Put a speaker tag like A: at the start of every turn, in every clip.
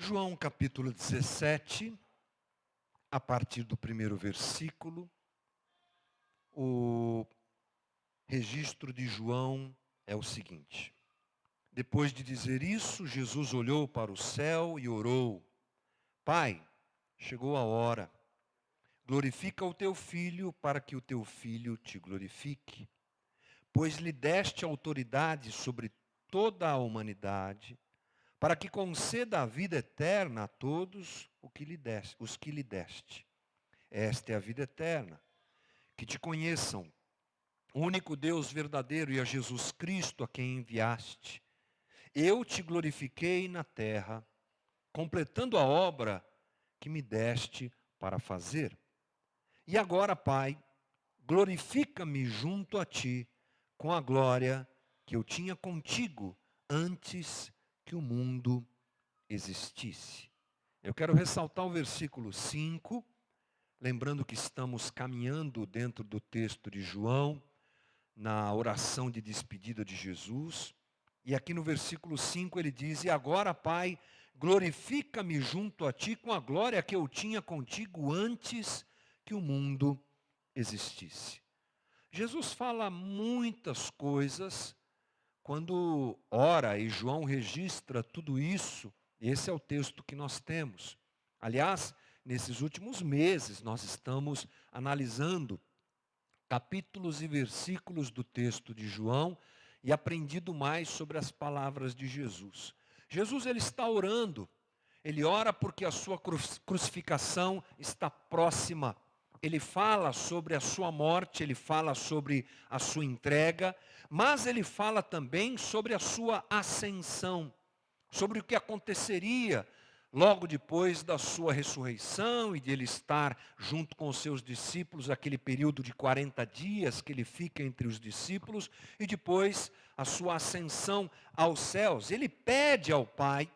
A: João capítulo 17, a partir do primeiro versículo, o registro de João é o seguinte: depois de dizer isso, Jesus olhou para o céu e orou: Pai, chegou a hora, glorifica o teu filho para que o teu filho te glorifique, pois lhe deste autoridade sobre toda a humanidade, para que conceda a vida eterna a todos os que lhe deste. Esta é a vida eterna, que te conheçam, o único Deus verdadeiro e a Jesus Cristo a quem enviaste. Eu te glorifiquei na terra, completando a obra que me deste para fazer. E agora, Pai, glorifica-me junto a ti com a glória que eu tinha contigo antes que o mundo existisse. Eu quero ressaltar o versículo 5, lembrando que estamos caminhando dentro do texto de João, na oração de despedida de Jesus. E aqui no versículo 5 ele diz: E agora, Pai, glorifica-me junto a ti com a glória que eu tinha contigo antes que o mundo existisse. Jesus fala muitas coisas quando ora, e João registra tudo isso. Esse é o texto que nós temos. Aliás, nesses últimos meses nós estamos analisando capítulos e versículos do texto de João e aprendido mais sobre as palavras de Jesus. Jesus ele está orando. Ele ora porque a sua crucificação está próxima. Ele fala sobre a sua morte, ele fala sobre a sua entrega, mas ele fala também sobre a sua ascensão, sobre o que aconteceria logo depois da sua ressurreição e de ele estar junto com os seus discípulos, aquele período de 40 dias que ele fica entre os discípulos, e depois a sua ascensão aos céus. Ele pede ao Pai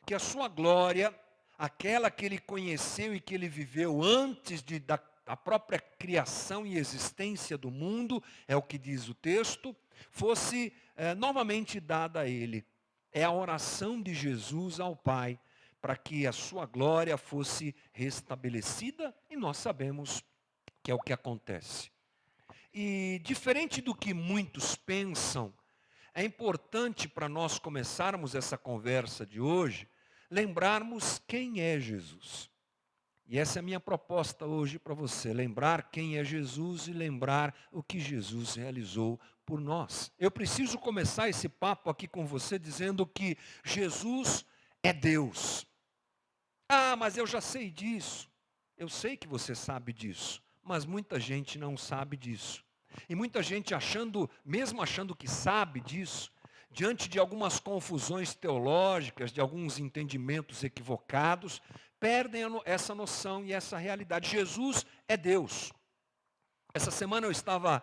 A: que a sua glória, aquela que ele conheceu e que ele viveu antes da própria criação e existência do mundo, é o que diz o texto, fosse novamente dada a ele. É a oração de Jesus ao Pai, para que a sua glória fosse restabelecida, e nós sabemos que é o que acontece. E diferente do que muitos pensam, é importante para nós começarmos essa conversa de hoje, lembrarmos quem é Jesus. E essa é a minha proposta hoje para você, lembrar quem é Jesus e lembrar o que Jesus realizou por nós. Eu preciso começar esse papo aqui com você dizendo que Jesus é Deus. Ah, mas eu já sei disso. Eu sei que você sabe disso, mas muita gente não sabe disso. E muita gente mesmo achando que sabe disso, diante de algumas confusões teológicas, de alguns entendimentos equivocados, perdem essa noção e essa realidade. Jesus é Deus. Essa semana eu estava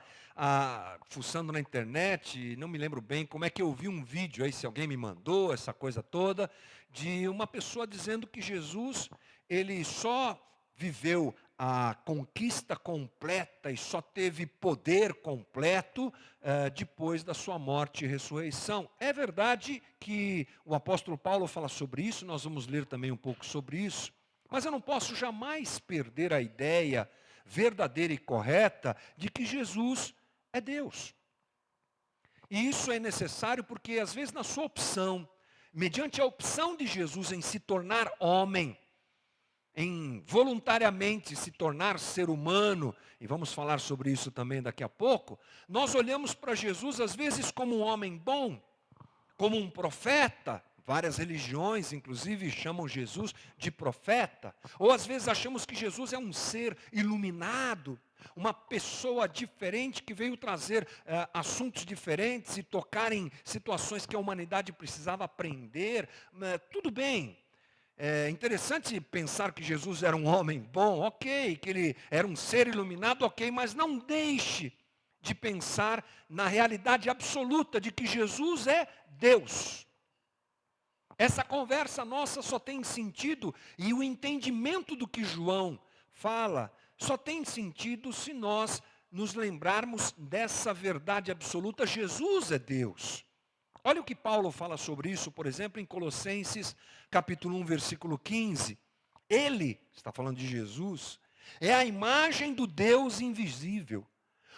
A: fuçando na internet, não me lembro bem como é que eu vi um vídeo aí, se alguém me mandou, essa coisa toda, de uma pessoa dizendo que Jesus, ele só viveu a conquista completa e só teve poder completo depois da sua morte e ressurreição. É verdade que o apóstolo Paulo fala sobre isso, nós vamos ler também um pouco sobre isso, mas eu não posso jamais perder a ideia verdadeira e correta de que Jesus é Deus. E isso é necessário porque às vezes na sua opção, mediante a opção de Jesus em se tornar homem, em voluntariamente se tornar ser humano, e vamos falar sobre isso também daqui a pouco, nós olhamos para Jesus às vezes como um homem bom, como um profeta. Várias religiões, inclusive, chamam Jesus de profeta. Ou às vezes achamos que Jesus é um ser iluminado, uma pessoa diferente que veio trazer assuntos diferentes e tocar em situações que a humanidade precisava aprender. Tudo bem. É interessante pensar que Jesus era um homem bom, ok, que ele era um ser iluminado, ok, mas não deixe de pensar na realidade absoluta de que Jesus é Deus. Essa conversa nossa só tem sentido, e o entendimento do que João fala, só tem sentido se nós nos lembrarmos dessa verdade absoluta: Jesus é Deus. Olha o que Paulo fala sobre isso, por exemplo, em Colossenses capítulo 1, versículo 15. Ele, está falando de Jesus, é a imagem do Deus invisível,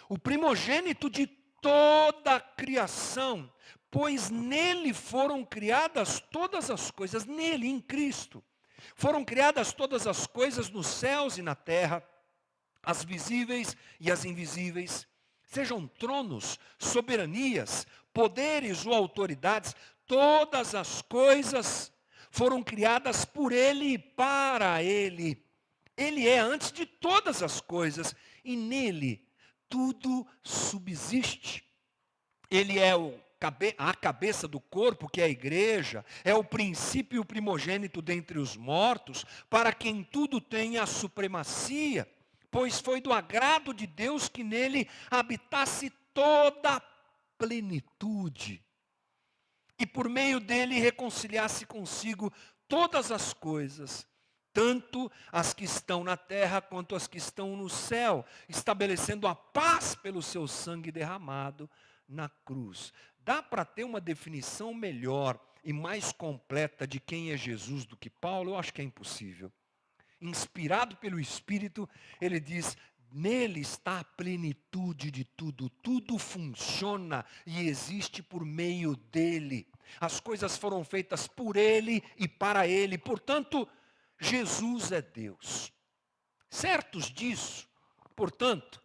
A: o primogênito de toda a criação, pois nele foram criadas todas as coisas, nele, em Cristo. Foram criadas todas as coisas nos céus e na terra, as visíveis e as invisíveis, sejam tronos, soberanias, poderes ou autoridades, todas as coisas foram criadas por Ele e para Ele. Ele é antes de todas as coisas e nele tudo subsiste. Ele é a cabeça do corpo, que é a igreja, é o princípio e o primogênito dentre os mortos, para quem tudo tenha a supremacia, pois foi do agrado de Deus que nele habitasse toda a plenitude, e por meio dele reconciliasse consigo todas as coisas, tanto as que estão na terra quanto as que estão no céu, estabelecendo a paz pelo seu sangue derramado na cruz. Dá para ter uma definição melhor e mais completa de quem é Jesus do que Paulo? Eu acho que é impossível. Inspirado pelo Espírito, ele diz: nele está a plenitude de tudo, tudo funciona e existe por meio dele. As coisas foram feitas por ele e para ele, portanto, Jesus é Deus. Certos disso, portanto,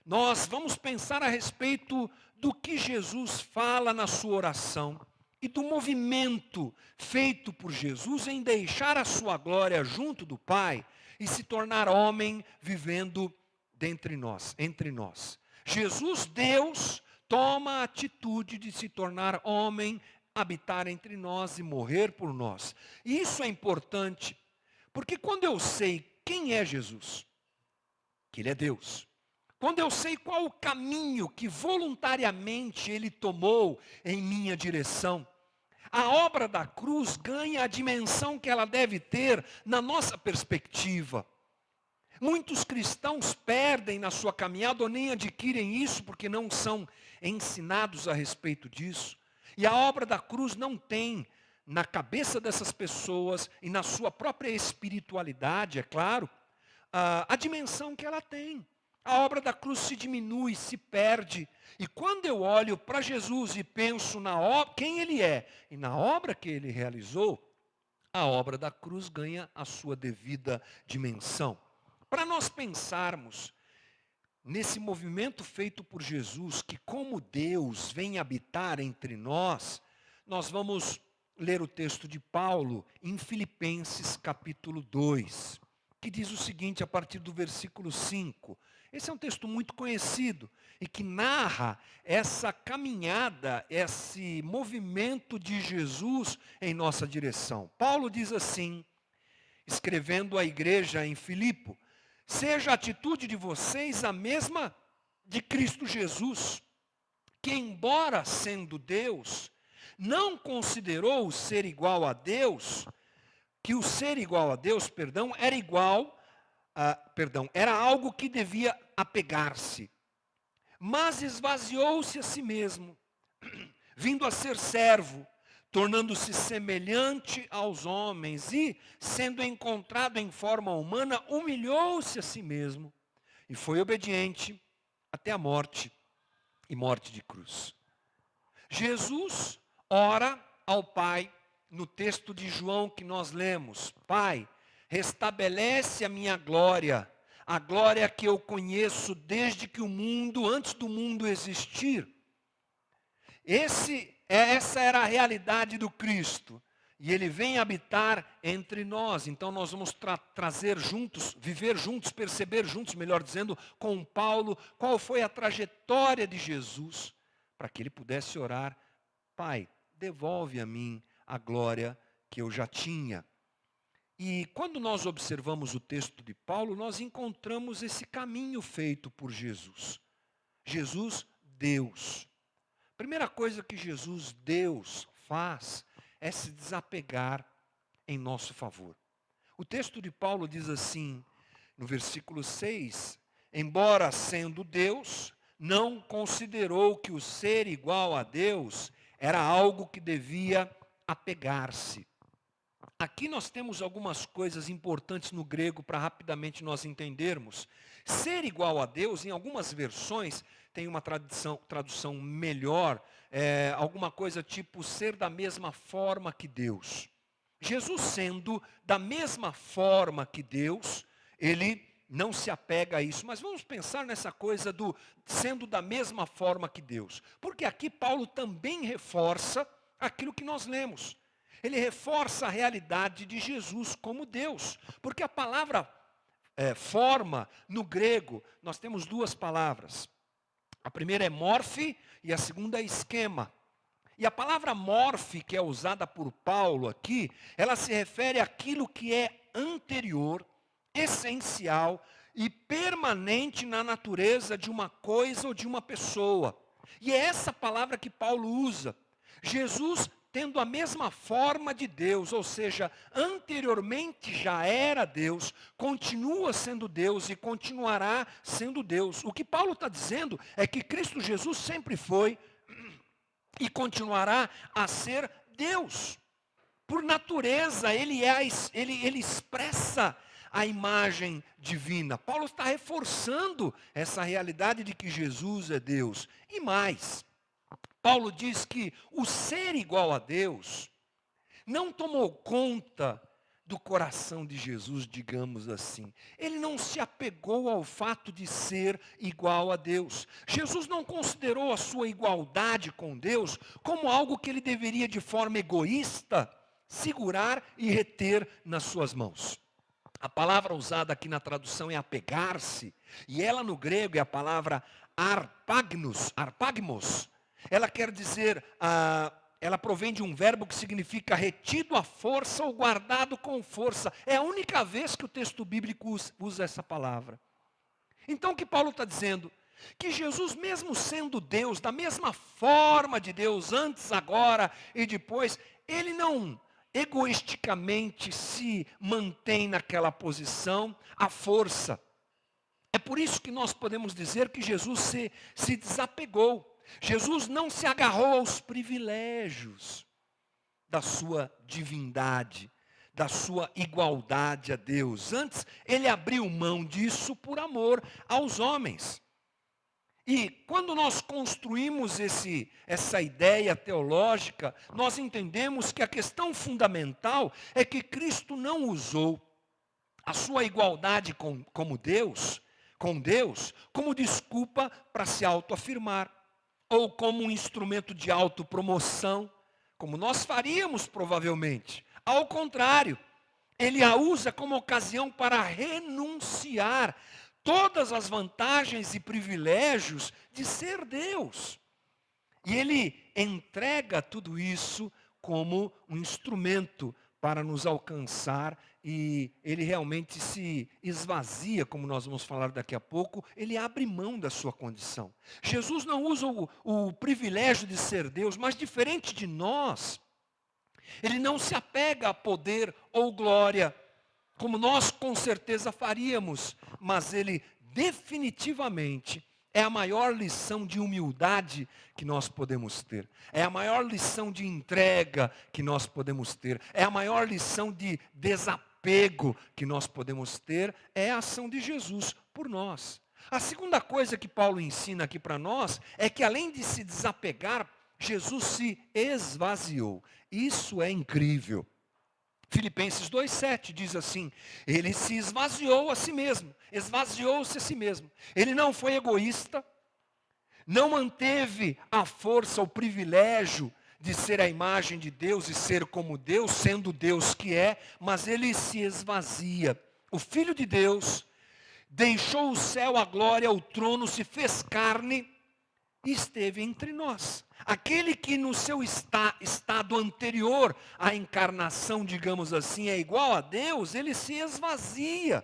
A: nós vamos pensar a respeito do que Jesus fala na sua oração e do movimento feito por Jesus em deixar a sua glória junto do Pai e se tornar homem vivendo dentre nós, entre nós. Jesus, Deus, toma a atitude de se tornar homem, habitar entre nós e morrer por nós. E isso é importante, porque quando eu sei quem é Jesus, que Ele é Deus, quando eu sei qual o caminho que voluntariamente Ele tomou em minha direção, a obra da cruz ganha a dimensão que ela deve ter na nossa perspectiva. Muitos cristãos perdem na sua caminhada ou nem adquirem isso porque não são ensinados a respeito disso. E a obra da cruz não tem na cabeça dessas pessoas e na sua própria espiritualidade, é claro, a dimensão que ela tem. A obra da cruz se diminui, se perde. E quando eu olho para Jesus e penso quem Ele é e na obra que Ele realizou, a obra da cruz ganha a sua devida dimensão. Para nós pensarmos nesse movimento feito por Jesus, que como Deus vem habitar entre nós, nós vamos ler o texto de Paulo em Filipenses capítulo 2, que diz o seguinte a partir do versículo 5. Esse é um texto muito conhecido e que narra essa caminhada, esse movimento de Jesus em nossa direção. Paulo diz assim, escrevendo à igreja em Filipe: seja a atitude de vocês a mesma de Cristo Jesus, que embora sendo Deus, não considerou o ser igual a Deus, que o ser igual a Deus, era algo que devia apegar-se, mas esvaziou-se a si mesmo, vindo a ser servo, tornando-se semelhante aos homens e, sendo encontrado em forma humana, humilhou-se a si mesmo e foi obediente até a morte e morte de cruz. Jesus ora ao Pai no texto de João que nós lemos: Pai, restabelece a minha glória, a glória que eu conheço desde que antes do mundo existir. Essa era a realidade do Cristo. E Ele vem habitar entre nós. Então nós vamos trazer juntos, viver juntos, perceber juntos, melhor dizendo, com Paulo, qual foi a trajetória de Jesus, para que ele pudesse orar: Pai, devolve a mim a glória que eu já tinha. E quando nós observamos o texto de Paulo, nós encontramos esse caminho feito por Jesus. Jesus, Deus. Primeira coisa que Jesus, Deus, faz é se desapegar em nosso favor. O texto de Paulo diz assim, no versículo 6, embora sendo Deus, não considerou que o ser igual a Deus era algo que devia apegar-se. Aqui nós temos algumas coisas importantes no grego para rapidamente nós entendermos. Ser igual a Deus, em algumas versões, tem uma tradução melhor, alguma coisa tipo ser da mesma forma que Deus. Jesus sendo da mesma forma que Deus, ele não se apega a isso. Mas vamos pensar nessa coisa do sendo da mesma forma que Deus. Porque aqui Paulo também reforça aquilo que nós lemos. Ele reforça a realidade de Jesus como Deus. Porque a palavra forma, no grego, nós temos duas palavras. A primeira é morfe e a segunda é esquema. E a palavra morfe, que é usada por Paulo aqui, ela se refere àquilo que é anterior, essencial e permanente na natureza de uma coisa ou de uma pessoa. E é essa palavra que Paulo usa. Jesus tendo a mesma forma de Deus, ou seja, anteriormente já era Deus, continua sendo Deus e continuará sendo Deus. O que Paulo está dizendo é que Cristo Jesus sempre foi e continuará a ser Deus. Por natureza, ele expressa a imagem divina. Paulo está reforçando essa realidade de que Jesus é Deus. E mais, Paulo diz que o ser igual a Deus não tomou conta do coração de Jesus, digamos assim. Ele não se apegou ao fato de ser igual a Deus. Jesus não considerou a sua igualdade com Deus como algo que ele deveria de forma egoísta segurar e reter nas suas mãos. A palavra usada aqui na tradução é apegar-se, e ela no grego é a palavra arpagmos. Ela quer dizer, ela provém de um verbo que significa retido à força ou guardado com força. É a única vez que o texto bíblico usa essa palavra. Então o que Paulo está dizendo? Que Jesus, mesmo sendo Deus, da mesma forma de Deus, antes, agora e depois, ele não egoisticamente se mantém naquela posição, à força. É por isso que nós podemos dizer que Jesus se desapegou. Jesus não se agarrou aos privilégios da sua divindade, da sua igualdade a Deus. Antes, ele abriu mão disso por amor aos homens. E quando nós construímos essa ideia teológica, nós entendemos que a questão fundamental é que Cristo não usou a sua igualdade com Deus, como desculpa para se autoafirmar, ou como um instrumento de autopromoção, como nós faríamos provavelmente. Ao contrário, ele a usa como ocasião para renunciar todas as vantagens e privilégios de ser Deus. E ele entrega tudo isso como um instrumento para nos alcançar, e ele realmente se esvazia, como nós vamos falar daqui a pouco, ele abre mão da sua condição. Jesus não usa o privilégio de ser Deus, mas diferente de nós, ele não se apega a poder ou glória, como nós com certeza faríamos, mas ele definitivamente é a maior lição de humildade que nós podemos ter. É a maior lição de entrega que nós podemos ter. É a maior lição de desapego que nós podemos ter. É a ação de Jesus por nós. A segunda coisa que Paulo ensina aqui para nós é que além de se desapegar, Jesus se esvaziou. Isso é incrível. Filipenses 2,7 diz assim: ele se esvaziou a si mesmo, esvaziou-se a si mesmo. Ele não foi egoísta, não manteve a força, o privilégio de ser a imagem de Deus e ser como Deus, sendo Deus que é, mas ele se esvazia. O Filho de Deus deixou o céu, a glória, o trono, se fez carne e esteve entre nós. Aquele que no seu estado anterior à encarnação, digamos assim, é igual a Deus, ele se esvazia.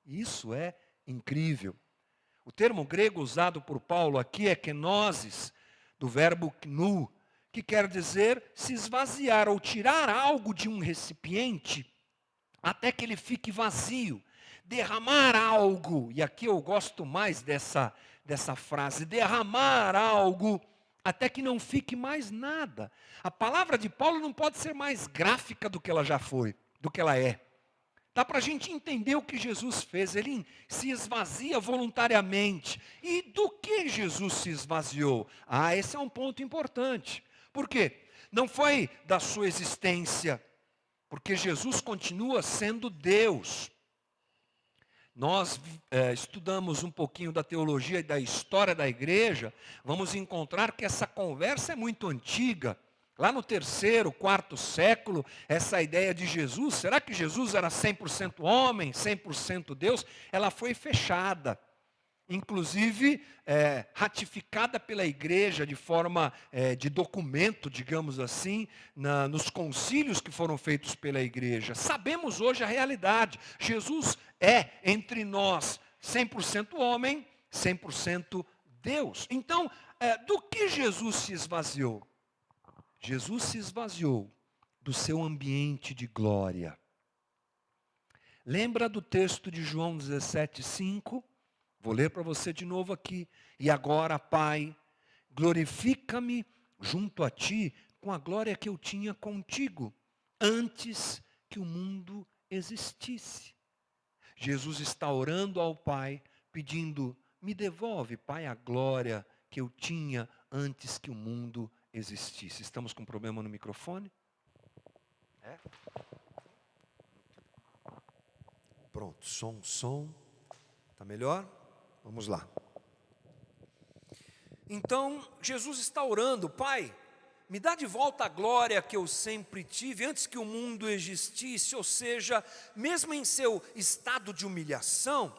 A: Isso é incrível. O termo grego usado por Paulo aqui é kenosis, do verbo knu, que quer dizer se esvaziar ou tirar algo de um recipiente até que ele fique vazio. Derramar algo, e aqui eu gosto mais dessa frase, derramar algo até que não fique mais nada. A palavra de Paulo não pode ser mais gráfica do que ela já foi, do que ela é. Dá para a gente entender o que Jesus fez, ele se esvazia voluntariamente. E do que Jesus se esvaziou? Esse é um ponto importante. Por quê? Não foi da sua existência, porque Jesus continua sendo Deus. Nós estudamos um pouquinho da teologia e da história da igreja, vamos encontrar que essa conversa é muito antiga. Lá no 3º, 4º século, essa ideia de Jesus, será que Jesus era 100% homem, 100% Deus? Ela foi fechada. Inclusive, ratificada pela igreja de forma de documento, digamos assim, nos concílios que foram feitos pela igreja. Sabemos hoje a realidade. Jesus é, entre nós, 100% homem, 100% Deus. Então, do que Jesus se esvaziou? Jesus se esvaziou do seu ambiente de glória. Lembra do texto de João 17:5? Vou ler para você de novo aqui. E agora, Pai, glorifica-me junto a Ti com a glória que eu tinha contigo, antes que o mundo existisse. Jesus está orando ao Pai, pedindo, me devolve, Pai, a glória que eu tinha antes que o mundo existisse. Estamos com problema no microfone? Pronto, som. Está melhor? Vamos lá. Então, Jesus está orando, Pai, me dá de volta a glória que eu sempre tive antes que o mundo existisse, ou seja, mesmo em seu estado de humilhação,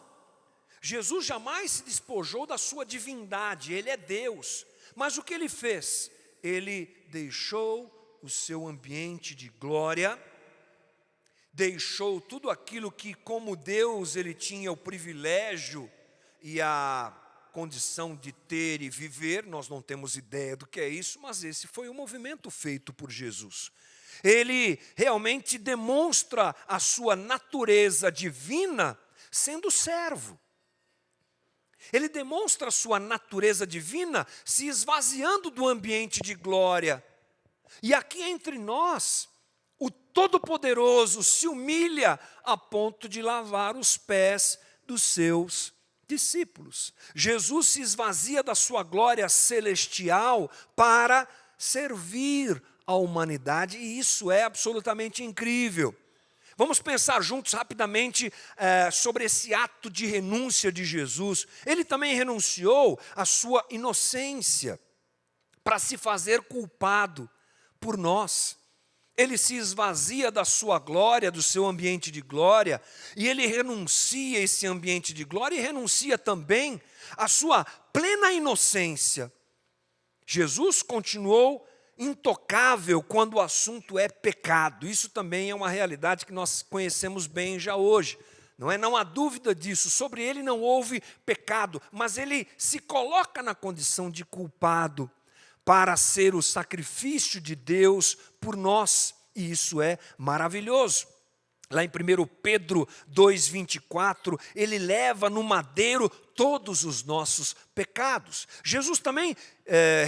A: Jesus jamais se despojou da sua divindade, Ele é Deus. Mas o que Ele fez? Ele deixou o seu ambiente de glória, deixou tudo aquilo que como Deus Ele tinha o privilégio e a condição de ter e viver, nós não temos ideia do que é isso, mas esse foi o movimento feito por Jesus. Ele realmente demonstra a sua natureza divina sendo servo. Ele demonstra a sua natureza divina se esvaziando do ambiente de glória. E aqui entre nós, o Todo-Poderoso se humilha a ponto de lavar os pés dos seus discípulos. Jesus se esvazia da sua glória celestial para servir a humanidade, e isso é absolutamente incrível. Vamos pensar juntos rapidamente sobre esse ato de renúncia de Jesus. Ele também renunciou à sua inocência para se fazer culpado por nós. Ele se esvazia da sua glória, do seu ambiente de glória, e ele renuncia a esse ambiente de glória e renuncia também à sua plena inocência. Jesus continuou intocável quando o assunto é pecado. Isso também é uma realidade que nós conhecemos bem já hoje. Não há dúvida disso. Sobre ele não houve pecado, mas ele se coloca na condição de culpado para ser o sacrifício de Deus por nós, e isso é maravilhoso. Lá em 1 Pedro 2,24, ele leva no madeiro todos os nossos pecados. Jesus também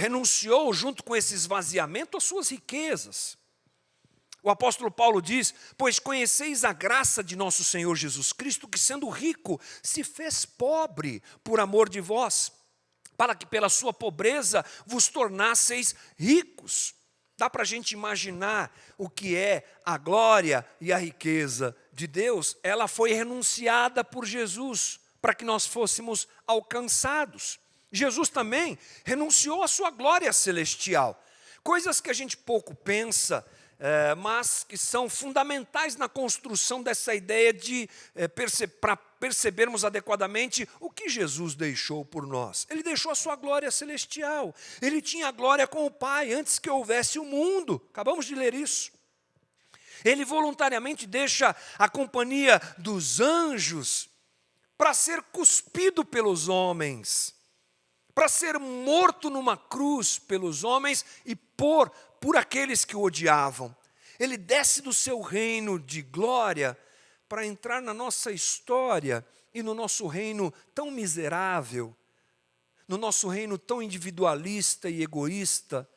A: renunciou, junto com esse esvaziamento, às suas riquezas. O apóstolo Paulo diz, pois conheceis a graça de nosso Senhor Jesus Cristo, que sendo rico, se fez pobre por amor de vós, para que pela sua pobreza vos tornasseis ricos. Dá para a gente imaginar o que é a glória e a riqueza de Deus. Ela foi renunciada por Jesus para que nós fôssemos alcançados. Jesus também renunciou à sua glória celestial. Coisas que a gente pouco pensa, mas que são fundamentais na construção dessa ideia de para percebermos adequadamente o que Jesus deixou por nós. Ele deixou a sua glória celestial. Ele tinha glória com o Pai antes que houvesse o mundo. Acabamos de ler isso. Ele voluntariamente deixa a companhia dos anjos para ser cuspido pelos homens, para ser morto numa cruz pelos homens e por aqueles que o odiavam. Ele desce do seu reino de glória para entrar na nossa história e no nosso reino tão miserável,
B: No nosso reino tão individualista e egoísta,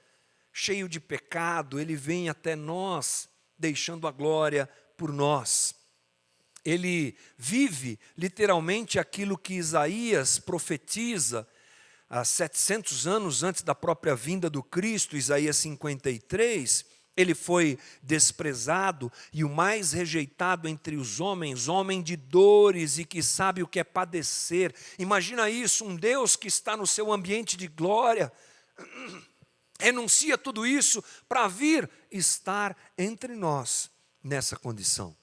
B: cheio de pecado, ele vem até nós, deixando a glória por nós. Ele vive literalmente aquilo que Isaías profetiza há 700 anos antes da própria vinda do Cristo, Isaías 53. Ele foi desprezado e o mais rejeitado entre os homens, homem de dores e que sabe o que é padecer. Imagina isso, um Deus que está no seu ambiente de glória, renuncia tudo isso para vir estar entre nós nessa condição.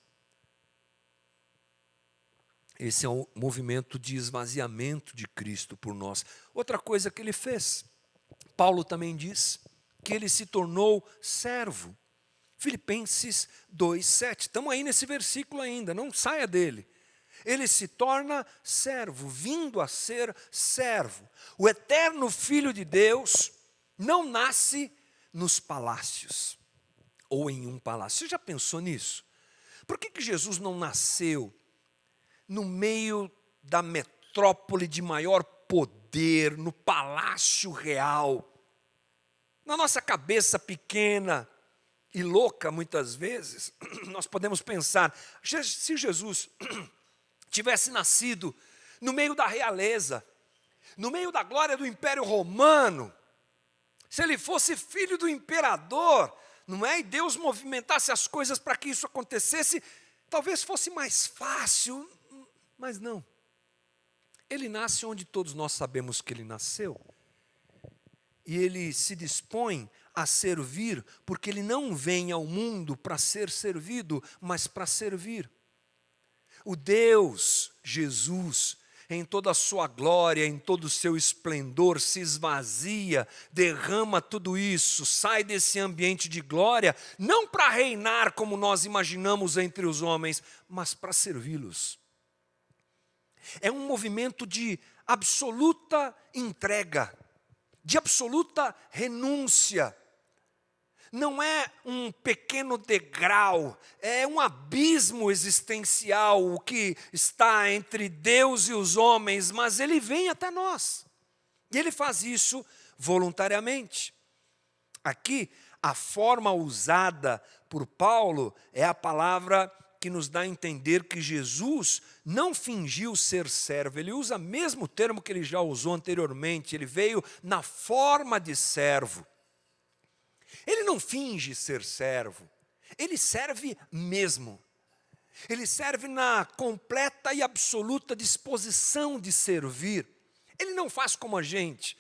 B: Esse é um movimento de esvaziamento de Cristo por nós. Outra coisa que ele fez, Paulo também diz que ele se tornou servo. Filipenses 2:7, estamos aí nesse versículo ainda, não saia dele. Ele se torna servo, vindo a ser servo. O eterno Filho de Deus não nasce nos palácios, ou em um palácio. Você já pensou nisso? Por que Jesus não nasceu no meio da metrópole de maior poder, no palácio real? Na nossa cabeça pequena e louca, muitas vezes, nós podemos pensar, se Jesus tivesse nascido no meio da realeza, no meio da glória do Império Romano, se ele fosse filho do imperador, não é? E Deus movimentasse as coisas para que isso acontecesse, talvez fosse mais fácil, mas não. Ele nasce onde todos nós sabemos que ele nasceu. E ele se dispõe a servir, porque ele não vem ao mundo para ser servido, mas para servir. O Deus, Jesus, em toda a sua glória, em todo o seu esplendor, se esvazia, derrama tudo isso, sai desse ambiente de glória, não para reinar como nós imaginamos entre os homens, mas para servi-los. É um movimento de absoluta entrega, de absoluta renúncia. Não é um pequeno degrau, é um abismo existencial o que está entre Deus e os homens, mas ele vem até nós. E ele faz isso voluntariamente. Aqui, a forma usada por Paulo é a palavra que nos dá a entender que Jesus não fingiu ser servo. Ele usa o mesmo termo que ele já usou anteriormente. Ele veio na forma de servo. Ele não finge ser servo. Ele serve mesmo. Ele serve na completa e absoluta disposição de servir. Ele não faz como a gente,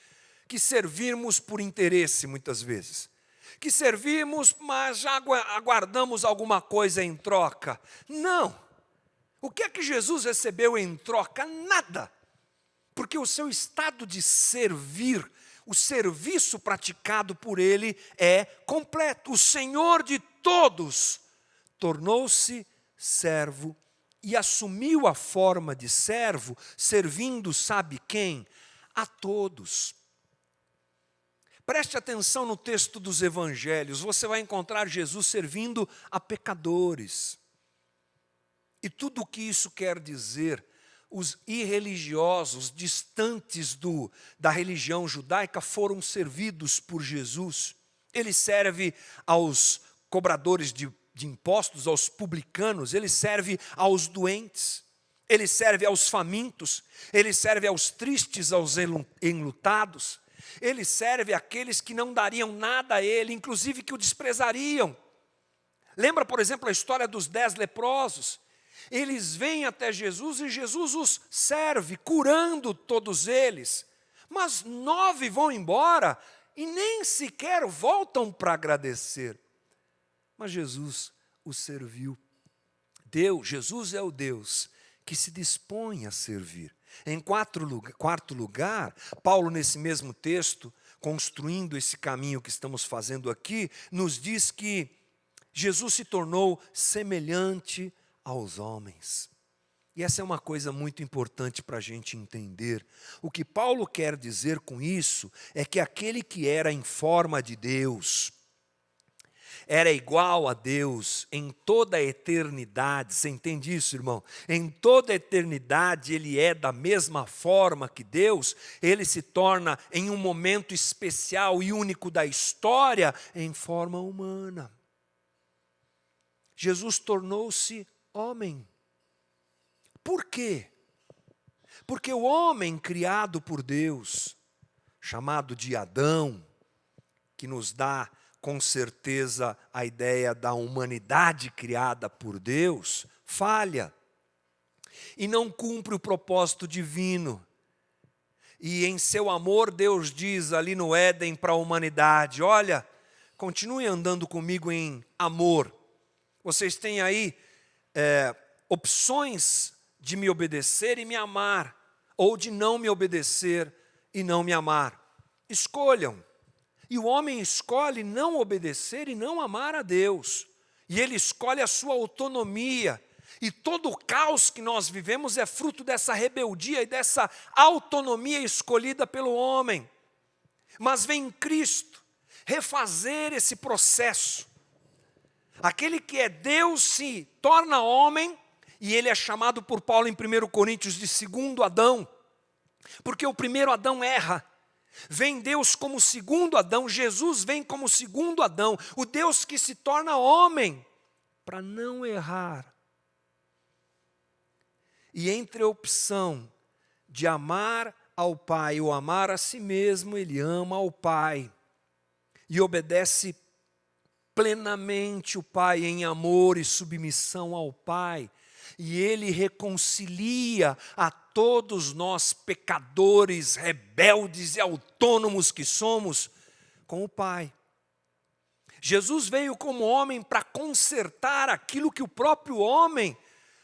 B: que servimos por interesse muitas vezes. Que servimos, mas já aguardamos alguma coisa em troca. Não. O que é que Jesus recebeu em troca? Nada. Porque o seu estado de servir, o serviço praticado por ele é completo. O Senhor de todos tornou-se servo e assumiu a forma de servo, servindo, sabe quem? A todos. Preste atenção no texto dos evangelhos, você vai encontrar Jesus servindo a pecadores. E tudo o que isso quer dizer, os irreligiosos, distantes da religião judaica, foram servidos por Jesus. Ele serve aos cobradores de impostos, aos publicanos, ele serve aos doentes, ele serve aos famintos, ele serve aos tristes, aos enlutados. Ele serve àqueles que não dariam nada a ele, inclusive que o desprezariam. Lembra, por exemplo, a história dos 10 leprosos? Eles vêm até Jesus e Jesus os serve, curando todos eles. Mas 9 vão embora e nem sequer voltam para agradecer. Mas Jesus os serviu. Jesus é o Deus que se dispõe a servir. Em quarto lugar, Paulo, nesse mesmo texto, construindo esse caminho que estamos fazendo aqui, nos diz que Jesus se tornou semelhante aos homens. E essa é uma coisa muito importante para a gente entender. O que Paulo quer dizer com isso é que aquele que era em forma de Deus, era igual a Deus em toda a eternidade, você entende isso, irmão? Em toda a eternidade Ele é da mesma forma que Deus, Ele se torna em um momento especial e único da história, em forma humana. Jesus tornou-se homem. Por quê? Porque o homem criado por Deus, chamado de Adão, que nos dá com certeza a ideia da humanidade criada por Deus, falha e não cumpre o propósito divino. E em seu amor Deus diz ali no Éden para a humanidade, olha, continue andando comigo em amor. Vocês têm aí opções de me obedecer e me amar, ou de não me obedecer e não me amar. Escolham. E o homem escolhe não obedecer e não amar a Deus. E ele escolhe a sua autonomia. E todo o caos que nós vivemos é fruto dessa rebeldia e dessa autonomia escolhida pelo homem. Mas vem Cristo refazer esse processo. Aquele que é Deus se torna homem, e ele é chamado por Paulo em 1 Coríntios de segundo Adão, porque o primeiro Adão erra. Vem Deus como segundo Adão, Jesus vem como segundo Adão, o Deus que se torna homem, para não errar. E entre a opção de amar ao Pai ou amar a si mesmo, ele ama ao Pai e obedece plenamente o Pai em amor e submissão ao Pai. E Ele reconcilia a todos nós pecadores, rebeldes e autônomos que somos com o Pai. Jesus veio como homem para consertar aquilo que o próprio homem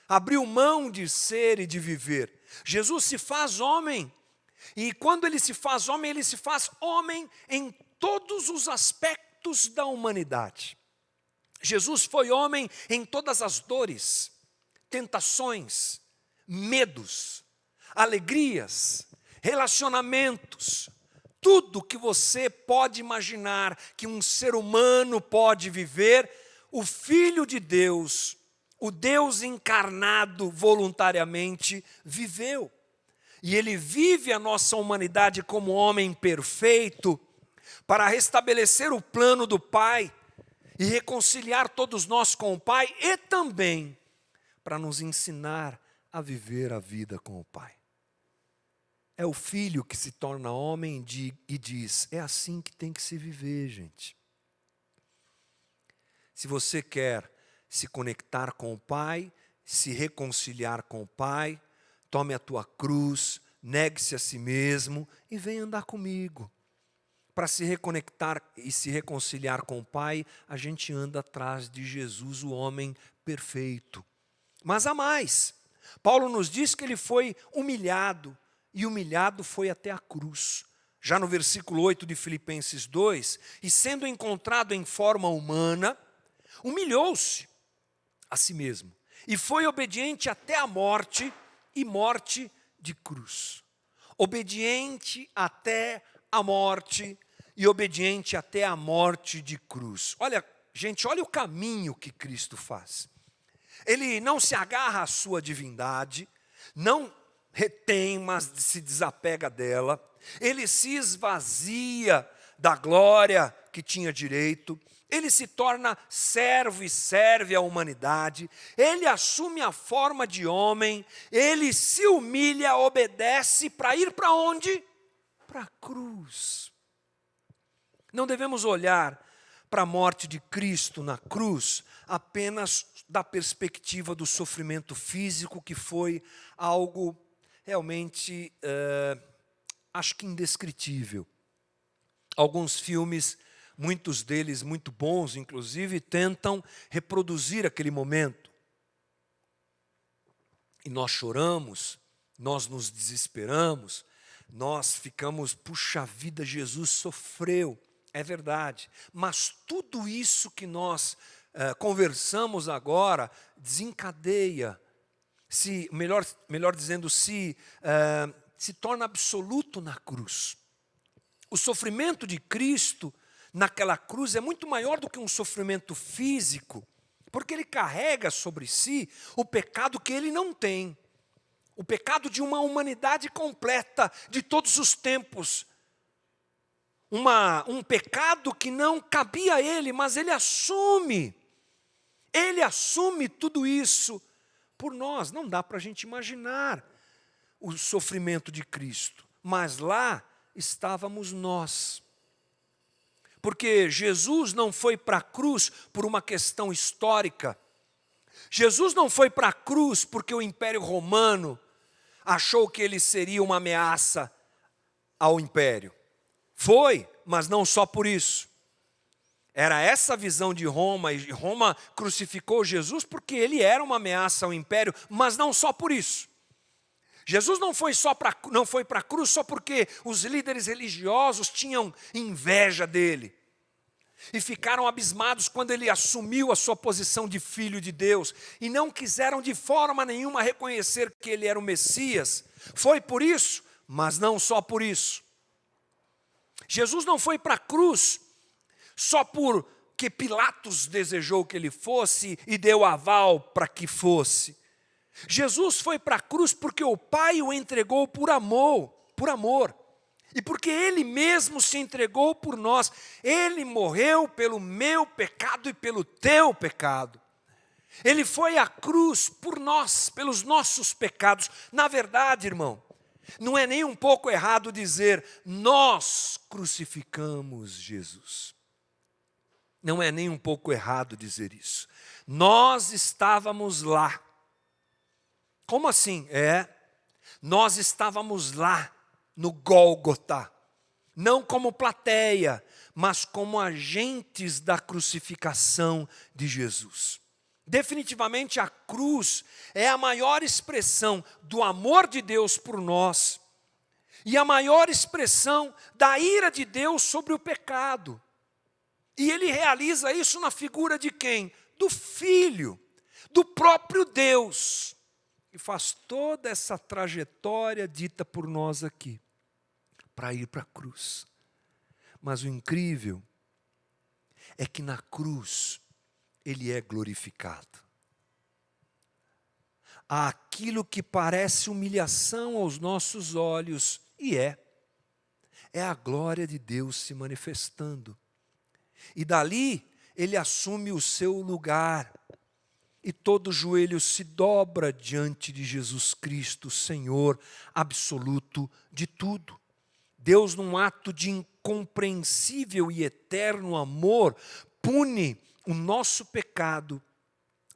B: abriu mão de ser e de viver. Jesus se faz homem, e quando Ele se faz homem em todos os aspectos da humanidade. Jesus foi homem em todas as dores, tentações, medos, alegrias, relacionamentos, tudo que você pode imaginar que um ser humano pode viver, o Filho de Deus, o Deus encarnado voluntariamente viveu. E Ele vive a nossa humanidade como homem perfeito para restabelecer o plano do Pai e reconciliar todos nós com o Pai e também para nos ensinar a viver a vida com o Pai. É o Filho que se torna homem e diz, é assim que tem que se viver, gente. Se você quer se conectar com o Pai, se reconciliar com o Pai, tome a tua cruz, negue-se a si mesmo e venha andar comigo. Para se reconectar e se reconciliar com o Pai, a gente anda atrás de Jesus, o homem perfeito. Mas há mais. Paulo nos diz que ele foi humilhado, e humilhado foi até a cruz. Já no versículo 8 de Filipenses 2, e sendo encontrado em forma humana, humilhou-se a si mesmo, e foi obediente até a morte, e morte de cruz. Obediente até a morte, e obediente até a morte de cruz. Olha, gente, olha o caminho que Cristo faz. Ele não se agarra à sua divindade, não retém, mas se desapega dela. Ele se esvazia da glória que tinha direito. Ele se torna servo e serve à humanidade. Ele assume a forma de homem. Ele se humilha, obedece para ir para onde? Para a cruz. Não devemos olhar para a morte de Cristo na cruz apenas da perspectiva do sofrimento físico, que foi algo realmente, acho que indescritível. Alguns filmes, muitos deles muito bons, inclusive, tentam reproduzir aquele momento. E nós choramos, nós nos desesperamos, nós ficamos, puxa vida, Jesus sofreu. É verdade, mas tudo isso que nós conversamos agora desencadeia, melhor dizendo, se torna absoluto na cruz. O sofrimento de Cristo naquela cruz é muito maior do que um sofrimento físico, Porque ele carrega sobre si o pecado que ele não tem. O pecado de uma humanidade completa, de todos os tempos. Um pecado que não cabia a ele, mas ele assume. Ele assume tudo isso por nós. Não dá para a gente imaginar o sofrimento de Cristo. Mas lá estávamos nós. Porque Jesus não foi para a cruz por uma questão histórica. Jesus não foi para a cruz porque o Império Romano achou que ele seria uma ameaça ao Império. Foi, mas não só por isso. Era essa a visão de Roma, e Roma crucificou Jesus porque ele era uma ameaça ao Império, mas não só por isso. Jesus não foi para a cruz só porque os líderes religiosos tinham inveja dele. E ficaram abismados quando ele assumiu a sua posição de filho de Deus. E não quiseram de forma nenhuma reconhecer que ele era o Messias. Foi por isso, mas não só por isso. Jesus não foi para a cruz só porque Pilatos desejou que ele fosse e deu aval para que fosse. Jesus foi para a cruz porque o Pai o entregou por amor. E porque Ele mesmo se entregou por nós. Ele morreu pelo meu pecado e pelo teu pecado. Ele foi à cruz por nós, pelos nossos pecados. Na verdade, irmão, não é nem um pouco errado dizer, nós crucificamos Jesus. Não é nem um pouco errado dizer isso. Nós estávamos lá. Como assim? Nós estávamos lá no Gólgota, não como plateia, mas como agentes da crucificação de Jesus. Definitivamente a cruz é a maior expressão do amor de Deus por nós e a maior expressão da ira de Deus sobre o pecado. E ele realiza isso na figura de quem? Do Filho, do próprio Deus. E faz toda essa trajetória dita por nós aqui, para ir para a cruz. Mas o incrível é que na cruz ele é glorificado. Aquilo que parece humilhação aos nossos olhos, e é a glória de Deus se manifestando. E dali ele assume o seu lugar. E todo joelho se dobra diante de Jesus Cristo, Senhor absoluto de tudo. Deus, num ato de incompreensível e eterno amor, pune o nosso pecado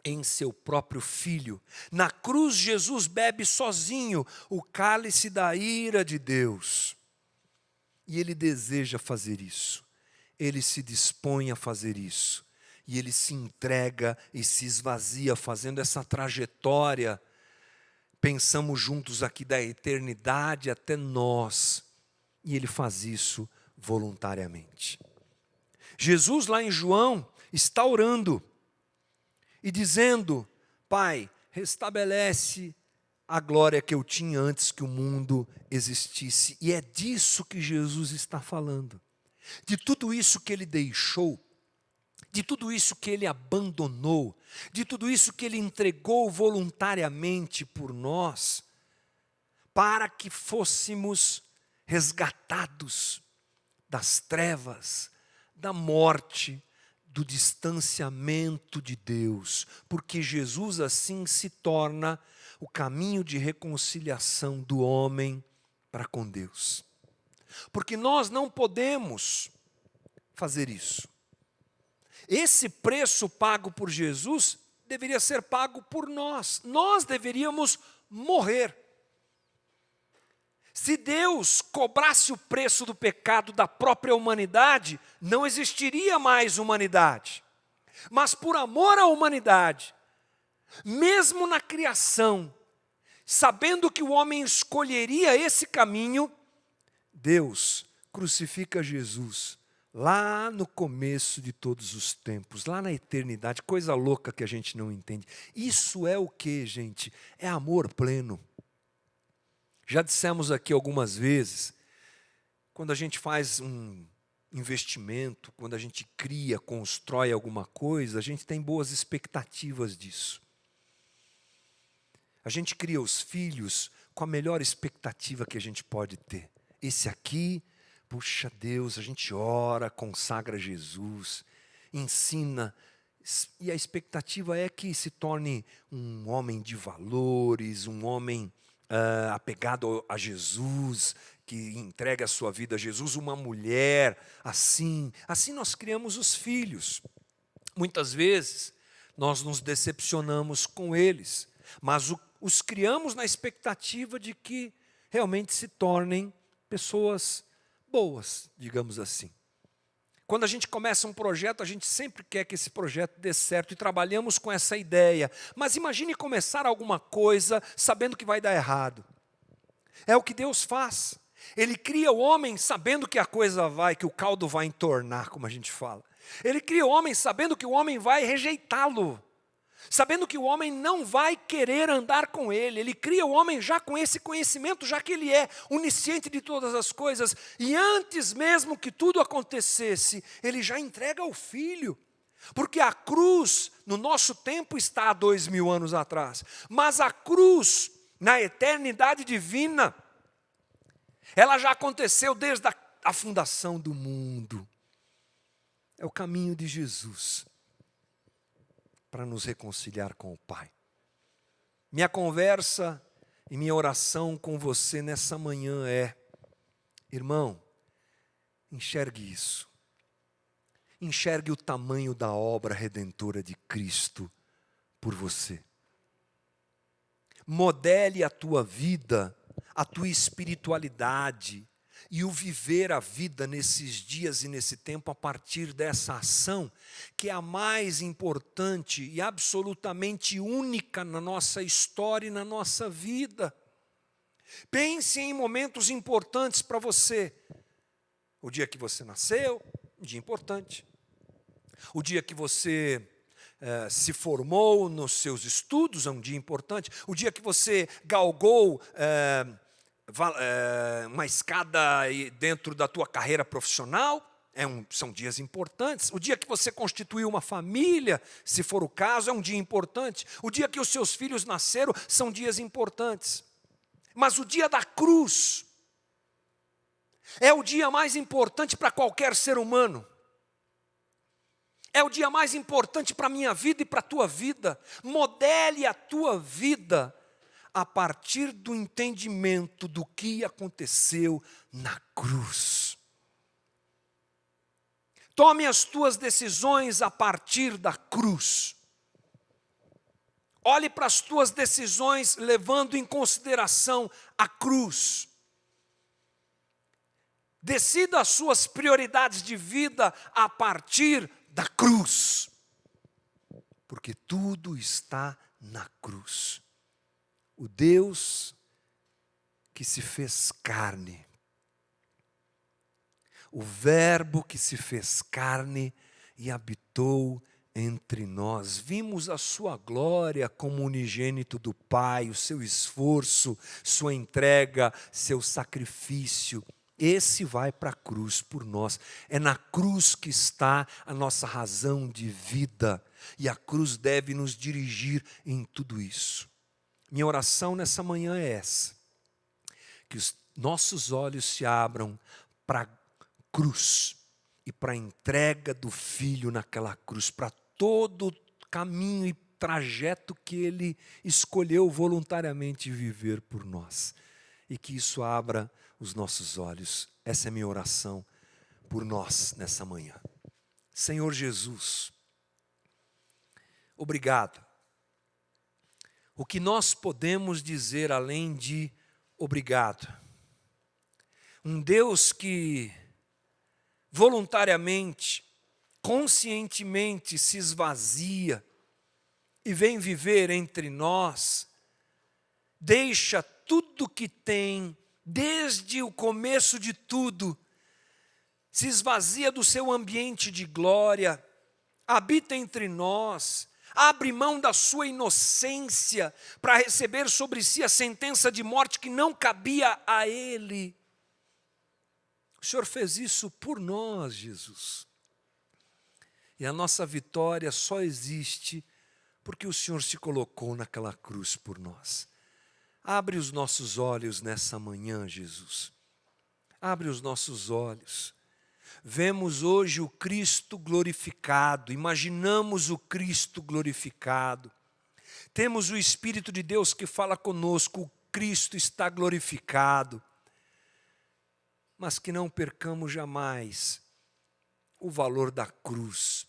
B: em seu próprio Filho. Na cruz, Jesus bebe sozinho o cálice da ira de Deus. E Ele deseja fazer isso. Ele se dispõe a fazer isso. E Ele se entrega e se esvazia, fazendo essa trajetória. Pensamos juntos aqui da eternidade até nós. E Ele faz isso voluntariamente. Jesus, lá em João, está orando e dizendo, Pai, restabelece a glória que eu tinha antes que o mundo existisse. E é disso que Jesus está falando. De tudo isso que Ele deixou, de tudo isso que Ele abandonou, de tudo isso que Ele entregou voluntariamente por nós, para que fôssemos resgatados das trevas, da morte, do distanciamento de Deus, porque Jesus assim se torna o caminho de reconciliação do homem para com Deus. Porque nós não podemos fazer isso. Esse preço pago por Jesus deveria ser pago por nós. Nós deveríamos morrer. Se Deus cobrasse o preço do pecado da própria humanidade, não existiria mais humanidade. Mas por amor à humanidade, mesmo na criação, sabendo que o homem escolheria esse caminho, Deus crucifica Jesus lá no começo de todos os tempos, lá na eternidade, coisa louca que a gente não entende. Isso é o que, gente? É amor pleno. Já dissemos aqui algumas vezes, quando a gente faz investimento, quando a gente cria, constrói alguma coisa, a gente tem boas expectativas disso. A gente cria os filhos com a melhor expectativa que a gente pode ter. Esse aqui, puxa Deus, a gente ora, consagra Jesus, ensina, e a expectativa é que se torne um homem de valores, um homem apegado a Jesus, que entrega a sua vida a Jesus, uma mulher, assim nós criamos os filhos. Muitas vezes nós nos decepcionamos com eles, mas os criamos na expectativa de que realmente se tornem pessoas boas, digamos assim. Quando a gente começa um projeto, a gente sempre quer que esse projeto dê certo e trabalhamos com essa ideia. Mas imagine começar alguma coisa sabendo que vai dar errado. É o que Deus faz. Ele cria o homem sabendo que a coisa que o caldo vai entornar, como a gente fala. Ele cria o homem sabendo que o homem vai rejeitá-lo. Sabendo que o homem não vai querer andar com ele. Ele cria o homem já com esse conhecimento, já que ele é onisciente de todas as coisas. E antes mesmo que tudo acontecesse, ele já entrega o filho. Porque a cruz, no nosso tempo, está há 2000 anos atrás. Mas a cruz, na eternidade divina, ela já aconteceu desde a fundação do mundo. É o caminho de Jesus para nos reconciliar com o Pai. Minha conversa e minha oração com você nessa manhã é: irmão, enxergue isso. Enxergue o tamanho da obra redentora de Cristo por você. Modele a tua vida, a tua espiritualidade e o viver a vida nesses dias e nesse tempo a partir dessa ação, que é a mais importante e absolutamente única na nossa história e na nossa vida. Pense em momentos importantes para você. O dia que você nasceu, um dia importante. O dia que você se formou nos seus estudos, é um dia importante. O dia que você galgou uma escada dentro da tua carreira profissional, são dias importantes. O dia que você constituiu uma família, se for o caso, é um dia importante. O dia que os seus filhos nasceram, são dias importantes. Mas o dia da cruz é o dia mais importante para qualquer ser humano. É o dia mais importante para a minha vida e para a tua vida. Modele a tua vida a partir do entendimento do que aconteceu na cruz. Tome as tuas decisões a partir da cruz. Olhe para as tuas decisões levando em consideração a cruz. Decida as suas prioridades de vida a partir da cruz. Porque tudo está na cruz. O Deus que se fez carne, o Verbo que se fez carne e habitou entre nós. Vimos a sua glória como unigênito do Pai, o seu esforço, sua entrega, seu sacrifício. Esse vai para a cruz por nós. É na cruz que está a nossa razão de vida. E a cruz deve nos dirigir em tudo isso. Minha oração nessa manhã é essa: que os nossos olhos se abram para a cruz e para a entrega do Filho naquela cruz, para todo o caminho e trajeto que Ele escolheu voluntariamente viver por nós. E que isso abra os nossos olhos. Essa é a minha oração por nós nessa manhã. Senhor Jesus, obrigado. O que nós podemos dizer além de obrigado? Um Deus que voluntariamente, conscientemente se esvazia e vem viver entre nós, deixa tudo que tem, desde o começo de tudo, se esvazia do seu ambiente de glória, habita entre nós, abre mão da sua inocência para receber sobre si a sentença de morte que não cabia a ele. O Senhor fez isso por nós, Jesus. E a nossa vitória só existe porque o Senhor se colocou naquela cruz por nós. Abre os nossos olhos nessa manhã, Jesus. Abre os nossos olhos. Vemos hoje o Cristo glorificado, imaginamos o Cristo glorificado. Temos o Espírito de Deus que fala conosco, o Cristo está glorificado. Mas que não percamos jamais o valor da cruz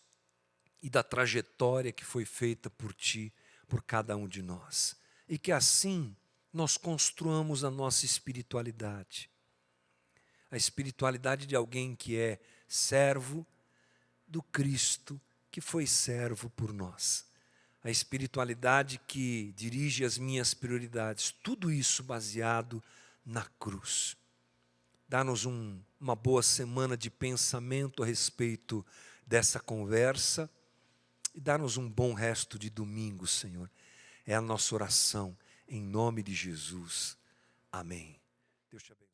B: e da trajetória que foi feita por Ti, por cada um de nós. E que assim nós construamos a nossa espiritualidade. A espiritualidade de alguém que é servo do Cristo, que foi servo por nós. A espiritualidade que dirige as minhas prioridades. Tudo isso baseado na cruz. Dá-nos uma boa semana de pensamento a respeito dessa conversa e dá-nos um bom resto de domingo, Senhor. É a nossa oração, em nome de Jesus. Amém. Deus te abençoe.